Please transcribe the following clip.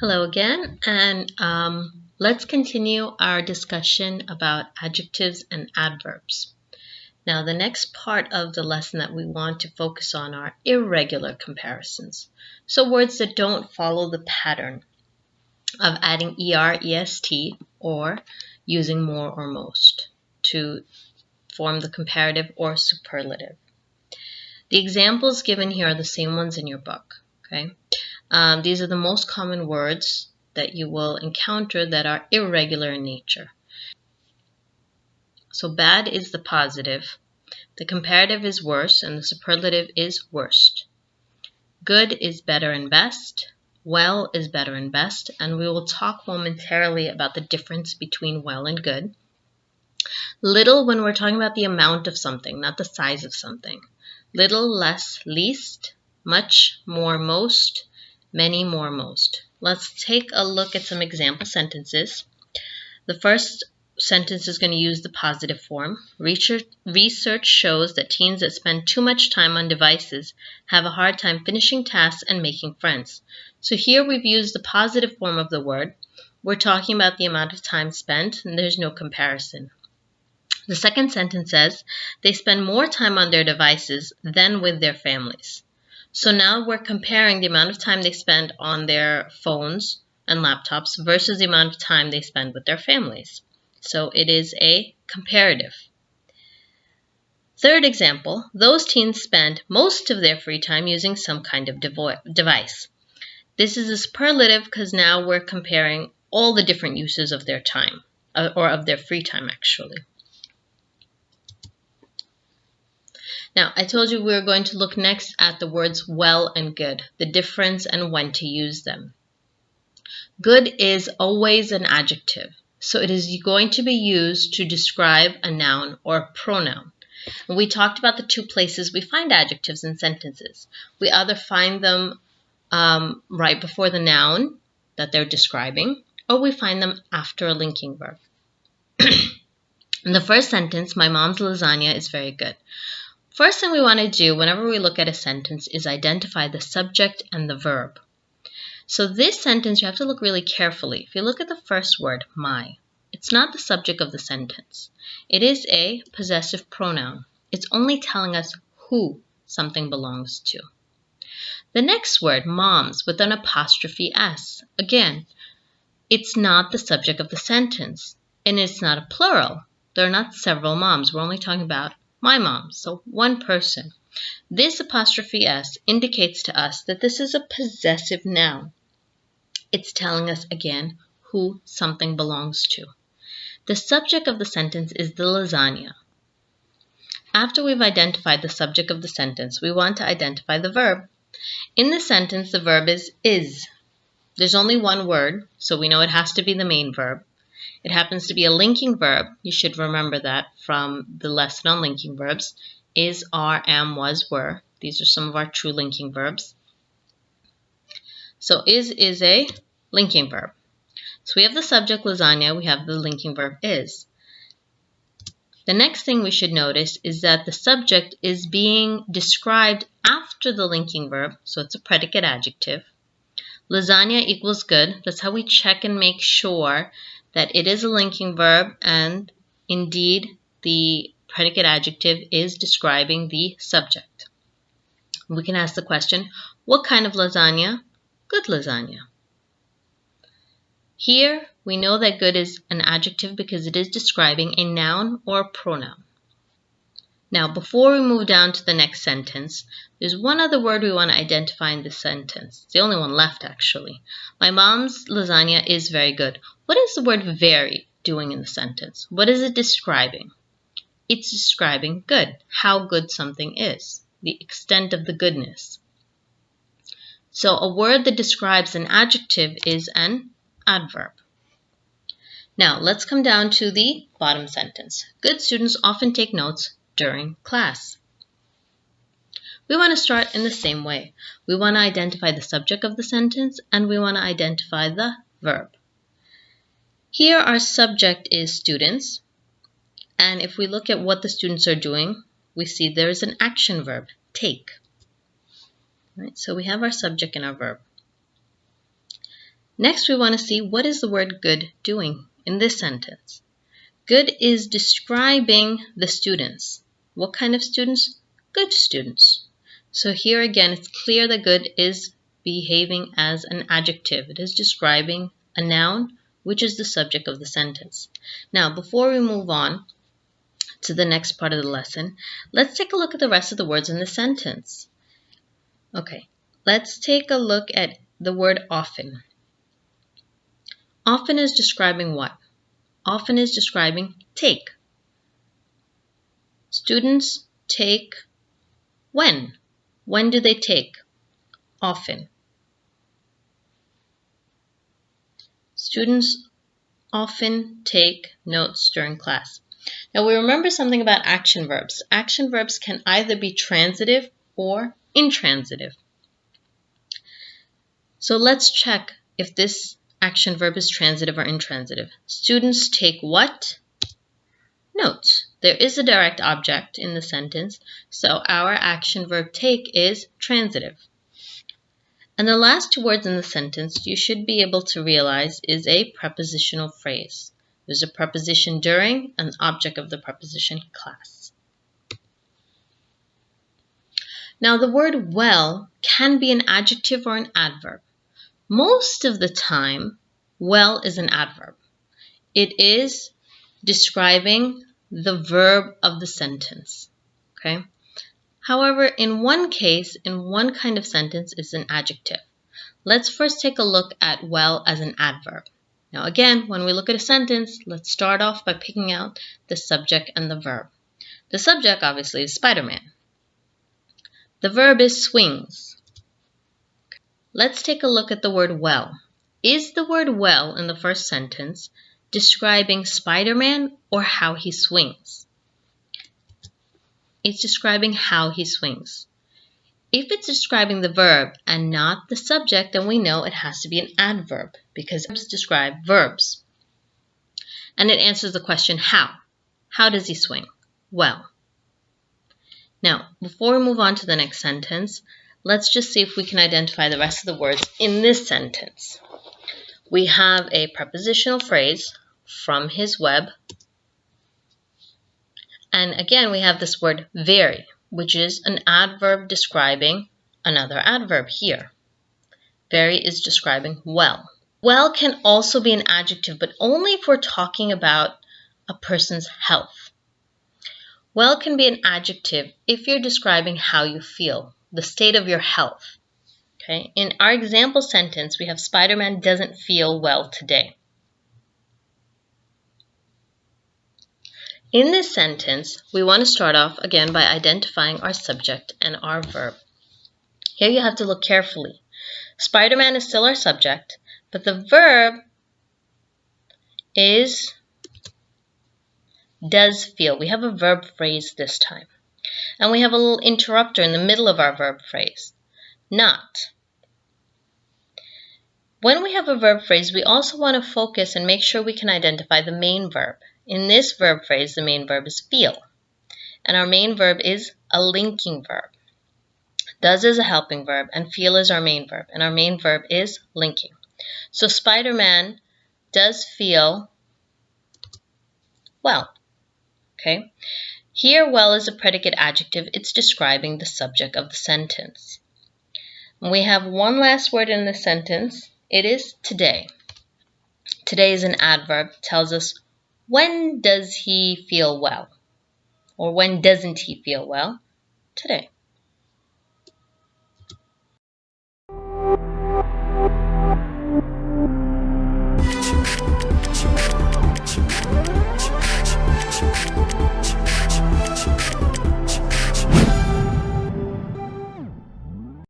Hello again, and let's continue our discussion about adjectives and adverbs. Now, the next part of the lesson that we want to focus on are irregular comparisons. So words that don't follow the pattern of adding er, est, or using more or most to form the comparative or superlative. The examples given here are the same ones in your book, okay? These are the most common words that you will encounter that are irregular in nature. So bad is the positive, the comparative is worse, and the superlative is worst. Good is better and best, well is better and best, and we will talk momentarily about the difference between well and good. Little when we're talking about the amount of something, not the size of something. Little, less, least, much, more, most, many, more, most. Let's take a look at some example sentences. The first sentence is going to use the positive form. Research shows that teens that spend too much time on devices have a hard time finishing tasks and making friends. So here we've used the positive form of the word. We're talking about the amount of time spent, and there's no comparison. The second sentence says they spend more time on their devices than with their families. So now we're comparing the amount of time they spend on their phones and laptops versus the amount of time they spend with their families. So it is a comparative. Third example, those teens spend most of their free time using some kind of device. This is a superlative because now we're comparing all the different uses of their time, or of their free time actually. Now, I told you we were going to look next at the words well and good, the difference and when to use them. Good is always an adjective, so it is going to be used to describe a noun or a pronoun. And we talked about the two places we find adjectives in sentences. We either find them right before the noun that they're describing, or we find them after a linking verb. In the first sentence, my mom's lasagna is very good. First thing we want to do whenever we look at a sentence is identify the subject and the verb. So this sentence, you have to look really carefully. If you look at the first word, my, it's not the subject of the sentence. It is a possessive pronoun. It's only telling us who something belongs to. The next word, moms, with an apostrophe S. Again, it's not the subject of the sentence, and it's not a plural. There are not several moms. We're only talking about my mom, so one person. This apostrophe S indicates to us that this is a possessive noun. It's telling us again who something belongs to. The subject of the sentence is the lasagna. After we've identified the subject of the sentence, we want to identify the verb. In this sentence, the verb is. There's only one word, so we know it has to be the main verb. It happens to be a linking verb. You should remember that from the lesson on linking verbs. Is, are, am, was, were. These are some of our true linking verbs. So is a linking verb. So we have the subject lasagna, we have the linking verb is. The next thing we should notice is that the subject is being described after the linking verb, so it's a predicate adjective. Lasagna equals good. That's how we check and make sure that it is a linking verb and indeed the predicate adjective is describing the subject. We can ask the question, what kind of lasagna? Good lasagna. Here we know that good is an adjective because it is describing a noun or a pronoun. Now before we move down to the next sentence, there's one other word we want to identify in this sentence. It's the only one left actually. My mom's lasagna is very good. What is the word very doing in the sentence? What is it describing? It's describing good, how good something is, the extent of the goodness. So a word that describes an adjective is an adverb. Now let's come down to the bottom sentence. Good students often take notes during class. We want to start in the same way. We want to identify the subject of the sentence and we want to identify the verb. Here our subject is students, and if we look at what the students are doing, we see there is an action verb, take. Right, so we have our subject and our verb. Next, we want to see what is the word good doing in this sentence. Good is describing the students. What kind of students? Good students. So here again, it's clear that good is behaving as an adjective. It is describing a noun, which is the subject of the sentence. Now, before we move on to the next part of the lesson, let's take a look at the rest of the words in the sentence. Okay, let's take a look at the word often. Often is describing what? Often is describing take. Students take when? When do they take? Often. Students often take notes during class. Now we remember something about action verbs. Action verbs can either be transitive or intransitive. So let's check if this action verb is transitive or intransitive. Students take what? Notes. There is a direct object in the sentence, so our action verb take is transitive. And the last two words in the sentence you should be able to realize is a prepositional phrase. There's a preposition during, an object of the preposition class. Now the word well can be an adjective or an adverb. Most of the time, well is an adverb. It is describing the verb of the sentence. Okay? However, in one case, in one kind of sentence, it's an adjective. Let's first take a look at well as an adverb. Now again, when we look at a sentence, let's start off by picking out the subject and the verb. The subject, obviously, is Spider-Man. The verb is swings. Let's take a look at the word well. Is the word well in the first sentence describing Spider-Man or how he swings? It's describing how he swings. If it's describing the verb and not the subject, then we know it has to be an adverb because verbs describe verbs. And it answers the question how. How does he swing? Well. Now, before we move on to the next sentence, let's just see if we can identify the rest of the words in this sentence. We have a prepositional phrase, from his web. And again, we have this word very, which is an adverb describing another adverb here. Very is describing well. Well can also be an adjective, but only if we're talking about a person's health. Well can be an adjective if you're describing how you feel, the state of your health. Okay? In our example sentence, we have Spider-Man doesn't feel well today. In this sentence, we want to start off again by identifying our subject and our verb. Here you have to look carefully. Spider-Man is still our subject, but the verb is does feel. We have a verb phrase this time. And we have a little interrupter in the middle of our verb phrase. Not. When we have a verb phrase, we also want to focus and make sure we can identify the main verb. In this verb phrase, the main verb is feel. And our main verb is a linking verb. Does is a helping verb, and feel is our main verb. And our main verb is linking. So Spider-Man does feel well. Okay? Here, well is a predicate adjective. It's describing the subject of the sentence. And we have one last word in the sentence. It is today. Today is an adverb. It tells us when does he feel well? Or when doesn't he feel well? Today.